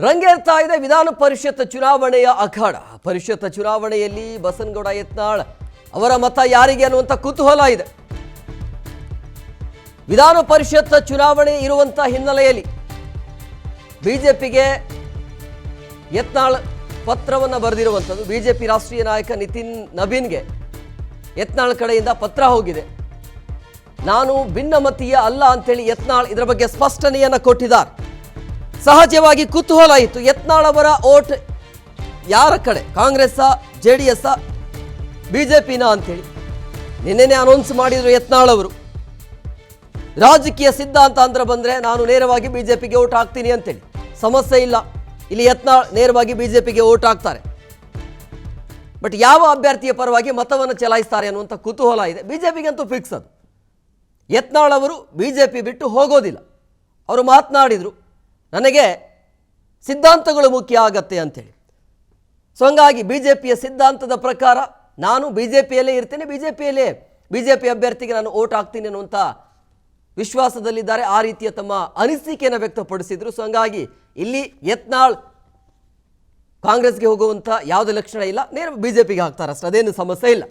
ರಂಗೇರ್ತಾ ಇದೆ ವಿಧಾನ ಪರಿಷತ್ ಚುನಾವಣೆಯ ಅಖಾಡ. ಪರಿಷತ್ ಚುನಾವಣೆಯಲ್ಲಿ ಬಸನಗೌಡ ಯತ್ನಾಳ್ ಅವರ ಮತ ಯಾರಿಗೆ ಅನ್ನುವಂಥ ಕುತೂಹಲ ಇದೆ. ವಿಧಾನ ಪರಿಷತ್ ಚುನಾವಣೆ ಇರುವಂಥ ಹಿನ್ನೆಲೆಯಲ್ಲಿ ಬಿಜೆಪಿಗೆ ಯತ್ನಾಳ್ ಪತ್ರವನ್ನು ಬರೆದಿರುವಂಥದ್ದು. ಬಿಜೆಪಿ ರಾಷ್ಟ್ರೀಯ ನಾಯಕ ನಿತಿನ್ ನಬೀನ್ಗೆ ಯತ್ನಾಳ್ ಕಡೆಯಿಂದ ಪತ್ರ ಹೋಗಿದೆ. ನಾನು ಭಿನ್ನಮತೀಯ ಅಲ್ಲ ಅಂತೇಳಿ ಯತ್ನಾಳ್ ಇದರ ಬಗ್ಗೆ ಸ್ಪಷ್ಟನೆಯನ್ನು ಕೊಟ್ಟಿದ್ದಾರೆ. ಸಹಜವಾಗಿ ಕುತೂಹಲ ಇತ್ತು, ಯತ್ನಾಳ್ ಅವರ ಓಟ್ ಯಾರ ಕಡೆ, ಕಾಂಗ್ರೆಸ್ JDS ಬಿಜೆಪಿನ ಅಂತೇಳಿ. ನಿನ್ನೆನೆ ಅನೌನ್ಸ್ ಮಾಡಿದ್ರು ಯತ್ನಾಳ್ ಅವರು, ರಾಜಕೀಯ ಸಿದ್ಧಾಂತ ಅಂತ ಬಂದರೆ ನಾನು ನೇರವಾಗಿ ಬಿಜೆಪಿಗೆ ಓಟ್ ಹಾಕ್ತೀನಿ ಅಂತೇಳಿ. ಸಮಸ್ಯೆ ಇಲ್ಲ, ಇಲ್ಲಿ ಯತ್ನಾಳ್ ನೇರವಾಗಿ ಬಿಜೆಪಿಗೆ ಓಟ್ ಹಾಕ್ತಾರೆ. ಬಟ್ ಯಾವ ಅಭ್ಯರ್ಥಿಯ ಪರವಾಗಿ ಮತವನ್ನು ಚಲಾಯಿಸ್ತಾರೆ ಅನ್ನುವಂಥ ಕುತೂಹಲ ಇದೆ. ಬಿಜೆಪಿಗಂತೂ ಫಿಕ್ಸ್ ಅದು. ಯತ್ನಾಳ್ ಅವರು ಬಿಜೆಪಿ ಬಿಟ್ಟು ಹೋಗೋದಿಲ್ಲ. ಅವರು ಮಾತನಾಡಿದರು, ನನಗೆ ಸಿದ್ಧಾಂತಗಳು ಮುಖ್ಯ ಆಗತ್ತೆ ಅಂತೇಳಿ. ಸೊ ಹಂಗಾಗಿ ಬಿಜೆಪಿಯ ಸಿದ್ಧಾಂತದ ಪ್ರಕಾರ ನಾನು ಬಿಜೆಪಿಯಲ್ಲೇ ಇರ್ತೇನೆ, ಬಿಜೆಪಿ ಅಭ್ಯರ್ಥಿಗೆ ನಾನು ಓಟ್ ಹಾಕ್ತೀನಿ ಅನ್ನುವಂಥ ವಿಶ್ವಾಸದಲ್ಲಿದ್ದಾರೆ. ಆ ರೀತಿಯ ತಮ್ಮ ಅನಿಸಿಕೆಯನ್ನು ವ್ಯಕ್ತಪಡಿಸಿದರು. ಸೊ ಹಂಗಾಗಿ ಇಲ್ಲಿ ಯತ್ನಾಳ್ ಕಾಂಗ್ರೆಸ್ಗೆ ಹೋಗುವಂಥ ಯಾವುದೇ ಲಕ್ಷಣ ಇಲ್ಲ, ನೇರ ಬಿಜೆಪಿಗೆ ಹಾಕ್ತಾರೆ ಅಷ್ಟೇ, ಅದೇನು ಸಮಸ್ಯೆ ಇಲ್ಲ.